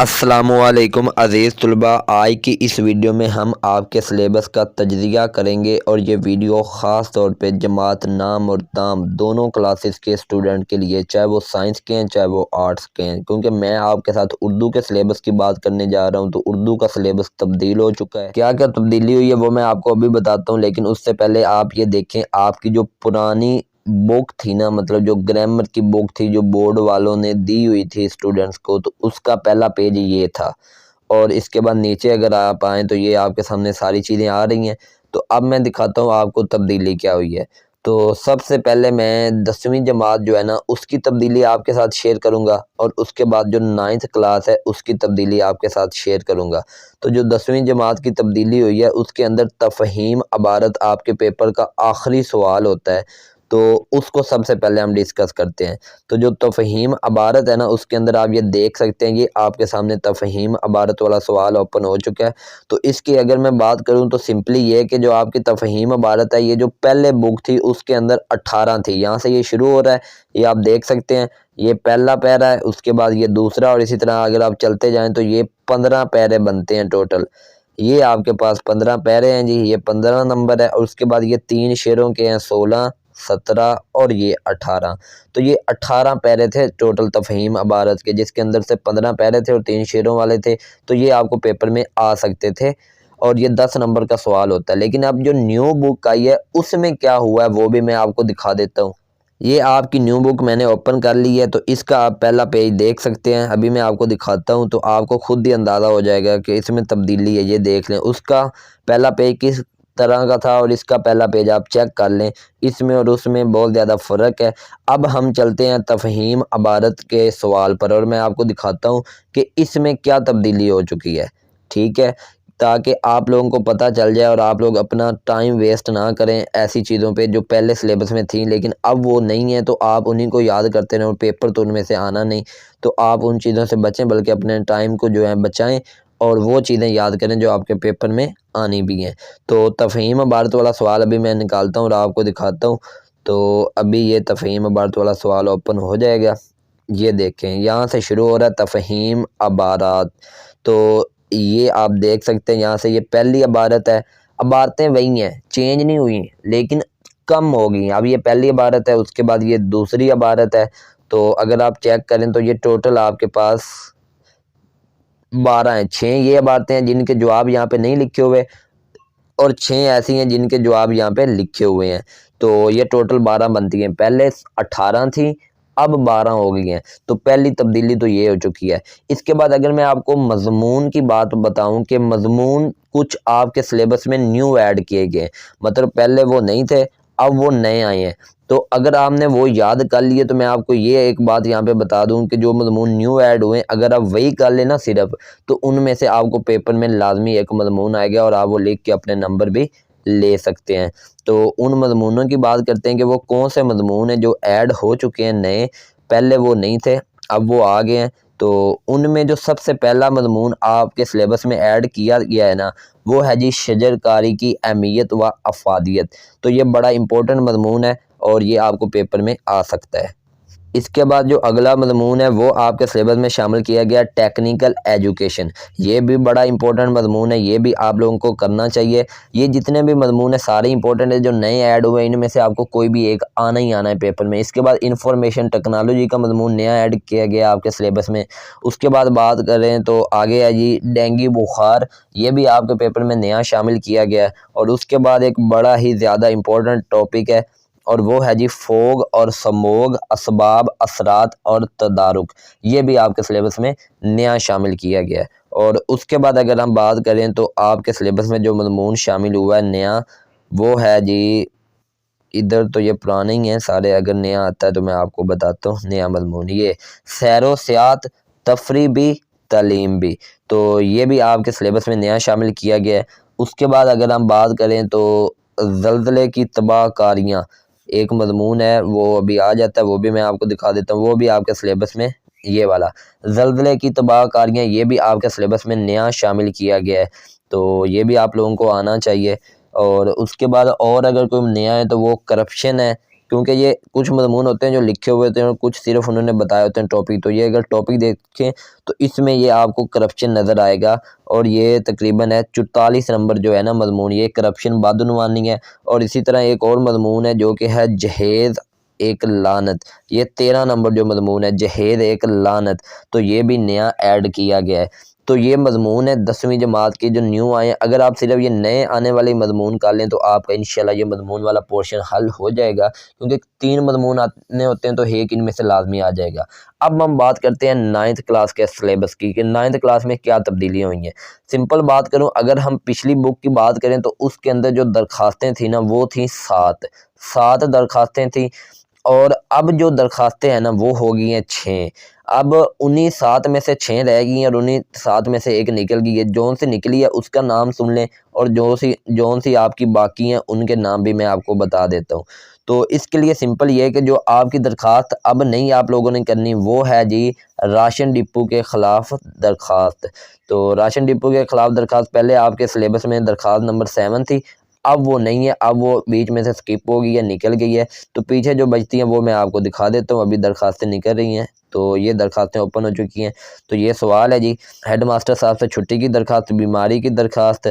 السلام علیکم عزیز طلباء، آج کی اس ویڈیو میں ہم آپ کے سلیبس کا تجزیہ کریں گے اور یہ ویڈیو خاص طور پہ جماعت نام اور تام دونوں کلاسز کے اسٹوڈنٹ کے لیے، چاہے وہ سائنس کے ہیں چاہے وہ آرٹس کے ہیں، کیونکہ میں آپ کے ساتھ اردو کے سلیبس کی بات کرنے جا رہا ہوں تو اردو کا سلیبس تبدیل ہو چکا ہے۔ کیا کیا تبدیلی ہوئی ہے وہ میں آپ کو ابھی بتاتا ہوں، لیکن اس سے پہلے آپ یہ دیکھیں آپ کی جو پرانی بک تھی نا، مطلب جو گرامر کی بک تھی جو بورڈ والوں نے دی ہوئی تھی اسٹوڈنٹس کو، تو اس کا پہلا پیج یہ تھا، اور اس کے بعد نیچے اگر آپ آئیں تو یہ آپ کے سامنے ساری چیزیں آ رہی ہیں۔ تو اب میں دکھاتا ہوں آپ کو تبدیلی کیا ہوئی ہے۔ تو سب سے پہلے میں 10ویں جماعت جو ہے نا اس کی تبدیلی آپ کے ساتھ شیئر کروں گا، اور اس کے بعد جو 9th کلاس ہے اس کی تبدیلی آپ کے ساتھ شیئر کروں گا۔ تو جو 10ویں جماعت کی تبدیلی ہوئی ہے اس کے اندر تفہیم عبارت آپ کے پیپر کا آخری سوال ہوتا ہے، تو اس کو سب سے پہلے ہم ڈسکس کرتے ہیں۔ تو جو تفہیم عبارت ہے نا اس کے اندر آپ یہ دیکھ سکتے ہیں، یہ آپ کے سامنے تفہیم عبارت والا سوال اوپن ہو چکا ہے۔ تو اس کی اگر میں بات کروں تو سمپلی یہ کہ جو آپ کی تفہیم عبارت ہے، یہ جو پہلے بک تھی اس کے اندر 18 تھی، یہاں سے یہ شروع ہو رہا ہے، یہ آپ دیکھ سکتے ہیں، یہ پہلا پیرا ہے، اس کے بعد یہ دوسرا، اور اسی طرح اگر آپ چلتے جائیں تو یہ 15 پیرے بنتے ہیں ٹوٹل۔ یہ آپ کے پاس 15 پیرے ہیں جی، یہ 15 نمبر ہے، اور اس کے بعد یہ 3 شعروں کے ہیں، 16 17 اور یہ 18۔ تو یہ 18 پیرے تھے ٹوٹل تفہیم عبارت کے، جس کے اندر سے 15 پیرے تھے اور 3 شعروں والے تھے، تو یہ آپ کو پیپر میں آ سکتے تھے، اور یہ 10 نمبر کا سوال ہوتا ہے۔ لیکن اب جو نیو بک آئی ہے اس میں کیا ہوا ہے وہ بھی میں آپ کو دکھا دیتا ہوں۔ یہ آپ کی نیو بک میں نے اوپن کر لی ہے، تو اس کا آپ پہلا پیج دیکھ سکتے ہیں۔ ابھی میں آپ کو دکھاتا ہوں تو آپ کو خود ہی اندازہ ہو جائے گا کہ اس میں تبدیلی ہے، یہ دیکھ لیں اس کا پہلا پیج کس طرح کا تھا اور اس کا پہلا پیج آپ چیک کر لیں، اس میں اور اس میں بہت زیادہ فرق ہے۔ اب ہم چلتے ہیں تفہیم عبارت کے سوال پر، اور میں آپ کو دکھاتا ہوں کہ اس میں کیا تبدیلی ہو چکی ہے، ٹھیک ہے، تاکہ آپ لوگوں کو پتہ چل جائے اور آپ لوگ اپنا ٹائم ویسٹ نہ کریں ایسی چیزوں پہ جو پہلے سلیبس میں تھیں لیکن اب وہ نہیں ہیں، تو آپ انہیں کو یاد کرتے رہیں اور پیپر تو ان میں سے آنا نہیں، تو آپ ان چیزوں سے بچیں، بلکہ اپنے ٹائم کو جو ہے بچائیں اور وہ چیزیں یاد کریں جو آپ کے پیپر میں آنی بھی ہیں۔ تو تفہیم عبارت والا سوال ابھی میں نکالتا ہوں اور آپ کو دکھاتا ہوں۔ تو ابھی یہ تفہیم عبارت والا سوال اوپن ہو جائے گا، یہ دیکھیں یہاں سے شروع ہو رہا ہے تفہیم عبارات۔ تو یہ آپ دیکھ سکتے ہیں یہاں سے یہ پہلی عبارت ہے، عبارتیں وہی ہیں، چینج نہیں ہوئی لیکن کم ہو گئی ہیں۔ اب یہ پہلی عبارت ہے، اس کے بعد یہ دوسری عبارت ہے، تو اگر آپ چیک کریں تو یہ ٹوٹل آپ کے پاس 12 ہیں، 6 یہ عبارتیں ہیں جن کے جواب یہاں پہ نہیں لکھے ہوئے، اور 6 ایسی ہیں جن کے جواب یہاں پہ لکھے ہوئے ہیں، تو یہ ٹوٹل 12 بنتی ہیں۔ پہلے 18 تھیں، اب 12 ہو گئی ہیں، تو پہلی تبدیلی تو یہ ہو چکی ہے۔ اس کے بعد اگر میں آپ کو مضمون کی بات بتاؤں کہ مضمون کچھ آپ کے سلیبس میں نیو ایڈ کیے گئے، مطلب پہلے وہ نہیں تھے اب وہ نئے آئے ہیں، تو اگر آپ نے وہ یاد کر لیے تو میں آپ کو یہ ایک بات یہاں پہ بتا دوں کہ جو مضمون نیو ایڈ ہوئے اگر آپ وہی کر لیں نا صرف، تو ان میں سے آپ کو پیپر میں لازمی ایک مضمون آئے گا اور آپ وہ لکھ کے اپنے نمبر بھی لے سکتے ہیں۔ تو ان مضمونوں کی بات کرتے ہیں کہ وہ کون سے مضمون ہیں جو ایڈ ہو چکے ہیں نئے، پہلے وہ نہیں تھے اب وہ آ گئے ہیں۔ تو ان میں جو سب سے پہلا مضمون آپ کے سلیبس میں ایڈ کیا گیا ہے نا وہ ہے جی شجر کاری کی اہمیت و افادیت۔ تو یہ بڑا امپورٹنٹ مضمون ہے اور یہ آپ کو پیپر میں آ سکتا ہے۔ اس کے بعد جو اگلا مضمون ہے وہ آپ کے سلیبس میں شامل کیا گیا ٹیکنیکل ایجوکیشن، یہ بھی بڑا امپورٹنٹ مضمون ہے، یہ بھی آپ لوگوں کو کرنا چاہیے۔ یہ جتنے بھی مضمون ہیں سارے امپورٹنٹ ہیں، جو نئے ایڈ ہوئے ہیں ان میں سے آپ کو کوئی بھی ایک آنا ہی آنا ہے پیپر میں۔ اس کے بعد انفارمیشن ٹیکنالوجی کا مضمون نیا ایڈ کیا گیا آپ کے سلیبس میں۔ اس کے بعد بات کریں تو آگے ہے جی ڈینگی بخار، یہ بھی آپ کے پیپر میں نیا شامل کیا گیا ہے۔ اور اس کے بعد ایک بڑا ہی زیادہ امپورٹنٹ ٹاپک ہے اور وہ ہے جی فوگ اور سموگ، اسباب، اثرات اور تدارک، یہ بھی آپ کے سلیبس میں نیا شامل کیا گیا ہے۔ اور اس کے بعد اگر ہم بات کریں تو آپ کے سلیبس میں جو مضمون شامل ہوا ہے نیا وہ ہے جی، ادھر تو یہ پرانے ہی ہیں سارے، اگر نیا آتا ہے تو میں آپ کو بتاتا ہوں نیا مضمون، یہ سیر و سیاحت، تفریح بھی، تعلیم بھی، تو یہ بھی آپ کے سلیبس میں نیا شامل کیا گیا ہے۔ اس کے بعد اگر ہم بات کریں تو زلزلے کی تباہ کاریاں ایک مضمون ہے، وہ ابھی آ جاتا ہے، وہ بھی میں آپ کو دکھا دیتا ہوں، وہ بھی آپ کے سلیبس میں یہ والا زلزلے کی تباہ کاریاں یہ بھی آپ کے سلیبس میں نیا شامل کیا گیا ہے، تو یہ بھی آپ لوگوں کو آنا چاہیے۔ اور اس کے بعد اور اگر کوئی نیا ہے تو وہ کرپشن ہے، کیونکہ یہ کچھ مضمون ہوتے ہیں جو لکھے ہوئے ہوتے ہیں اور کچھ صرف انہوں نے بتائے ہوتے ہیں ٹاپک. تو یہ اگر ٹاپک دیکھیں تو اس میں یہ آپ کو کرپشن نظر آئے گا، اور یہ تقریباً ہے 44 نمبر جو ہے نا مضمون، یہ کرپشن بدعنوانی ہے. اور اسی طرح ایک اور مضمون ہے جو کہ ہے جہیز ایک لعنت، یہ 13 نمبر جو مضمون ہے جہیز ایک لعنت، تو یہ بھی نیا ایڈ کیا گیا ہے. تو یہ مضمون ہے 10ویں جماعت کے جو نیو آئے ہیں. اگر آپ صرف یہ نئے آنے والے مضمون کر لیں تو آپ کا انشاءاللہ یہ مضمون والا پورشن حل ہو جائے گا، کیونکہ 3 مضمون آنے ہوتے ہیں تو ایک ان میں سے لازمی آ جائے گا. اب ہم بات کرتے ہیں 9th کلاس کے سلیبس کی کہ 9th کلاس میں کیا تبدیلیاں ہوئی ہیں. سمپل بات کروں، اگر ہم پچھلی بک کی بات کریں تو اس کے اندر جو درخواستیں تھیں نا وہ تھیں 7 درخواستیں تھیں، اور اب جو درخواستیں ہیں نا وہ ہو گئی ہیں 6. اب انہیں 7 میں سے 6 رہ گئی ہیں اور انہیں 7 میں سے ایک نکل گئی ہے. جون سے نکلی ہے اس کا نام سن لیں، اور جون سی آپ کی باقی ہیں ان کے نام بھی میں آپ کو بتا دیتا ہوں. تو اس کے لیے سمپل یہ ہے کہ جو آپ کی درخواست اب نہیں آپ لوگوں نے کرنی وہ ہے جی راشن ڈپو کے خلاف درخواست. تو راشن ڈپو کے خلاف درخواست پہلے آپ کے سلیبس میں درخواست نمبر 7 تھی، اب وہ نہیں ہے، اب وہ بیچ میں سے سکپ ہو گئی ہے، نکل گئی ہے. تو پیچھے جو بچتی ہیں وہ میں آپ کو دکھا دیتا ہوں. ابھی درخواستیں نکل رہی ہیں، تو یہ درخواستیں اوپن ہو چکی ہیں. تو یہ سوال ہے جی، ہیڈ ماسٹر صاحب سے چھٹی کی درخواست، بیماری کی درخواست،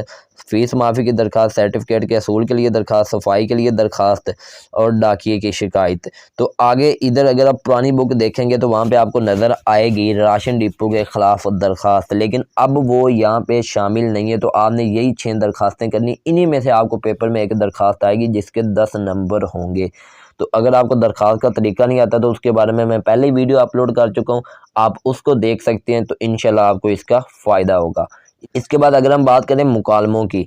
فیس معافی کی درخواست، سرٹیفکیٹ کے حصول کے لیے درخواست، صفائی کے لیے درخواست، اور ڈاکیے کی شکایت. تو آگے ادھر اگر آپ پرانی بک دیکھیں گے تو وہاں پہ آپ کو نظر آئے گی راشن ڈپو کے خلاف درخواست، لیکن اب وہ یہاں پہ شامل نہیں ہے. تو آپ نے یہی 6 درخواستیں کرنی، انہی میں سے آپ کو پیپر میں ایک درخواست آئے گی جس کے 10 نمبر ہوں گے. تو اگر آپ کو درخواست کا طریقہ نہیں آتا تو اس کے بارے میں پہلے ہی ویڈیو اپلوڈ کر چکا ہوں، آپ اس کو دیکھ سکتے ہیں، تو انشاءاللہ آپ کو اس کا فائدہ ہوگا. اس کے بعد اگر ہم بات کریں مکالموں کی،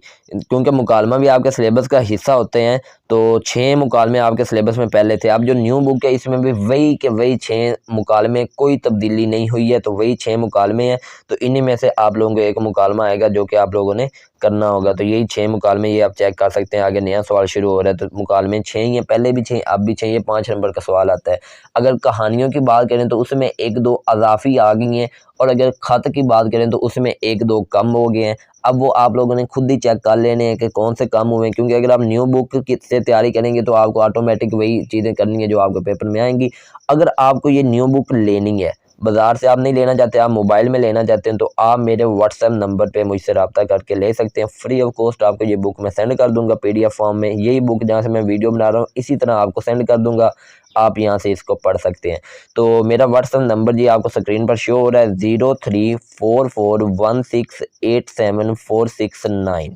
کیونکہ مکالمہ بھی آپ کے سلیبس کا حصہ ہوتے ہیں، تو 6 مکالمے آپ کے سلیبس میں پہلے تھے. اب جو نیو بک ہے اس میں بھی وہی 6 مکالمے، کوئی تبدیلی نہیں ہوئی ہے، تو وہی 6 مکالمے ہیں. تو انہی میں سے آپ لوگوں کو ایک مکالمہ آئے گا جو کہ آپ لوگوں نے کرنا ہوگا. تو یہی 6 مکالمے، یہ آپ چیک کر سکتے ہیں. آگے نیا سوال شروع ہو رہا ہے تو مکالمے 6 ہی ہیں، پہلے بھی 6 اب بھی 6، یہ 5 نمبر کا سوال آتا ہے. اگر کہانیوں کی بات کریں تو اس میں 1-2 اضافی آ گئی ہیں، اور اگر خط کی بات کریں تو اس میں 1-2 کم ہو گئے ہیں. اب وہ آپ لوگوں نے خود ہی چیک کر لینے ہیں کہ کون سے کم ہوئے ہیں، کیونکہ اگر آپ نیو بک سے تیاری کریں گے تو آپ کو آٹومیٹک وہی چیزیں کرنی ہیں جو آپ کے پیپر میں آئیں گی. اگر آپ کو یہ نیو بک لینی ہے، بازار سے آپ نہیں لینا چاہتے، آپ موبائل میں لینا چاہتے ہیں، تو آپ میرے واٹس ایپ نمبر پہ مجھ سے رابطہ کر کے لے سکتے ہیں. فری آف کاسٹ آپ کو یہ بک میں سینڈ کر دوں گا PDF فارم میں. یہی بک جہاں سے میں ویڈیو بنا رہا ہوں اسی طرح آپ کو سینڈ کر دوں گا، آپ یہاں سے اس کو پڑھ سکتے ہیں. تو میرا واٹس ایپ نمبر جی آپ کو اسکرین پر شو ہو رہا ہے، 0344168746 9.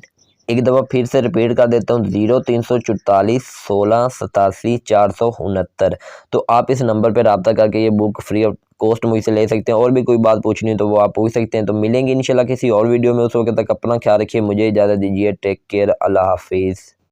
ایک دفعہ پھر سے ریپیٹ کر دیتا ہوں، 0344168746 تو آپ اس نمبر پہ رابطہ کر کے یہ بک فری آف کاسٹ مجھ سے لے سکتے ہیں. اور بھی کوئی بات پوچھنی ہے تو وہ آپ پوچھ سکتے ہیں. تو ملیں گے انشاءاللہ کسی اور ویڈیو میں، اس وقت تک اپنا خیال رکھیے، مجھے اجازت دیجیے. ٹیک کیئر، اللہ حافظ.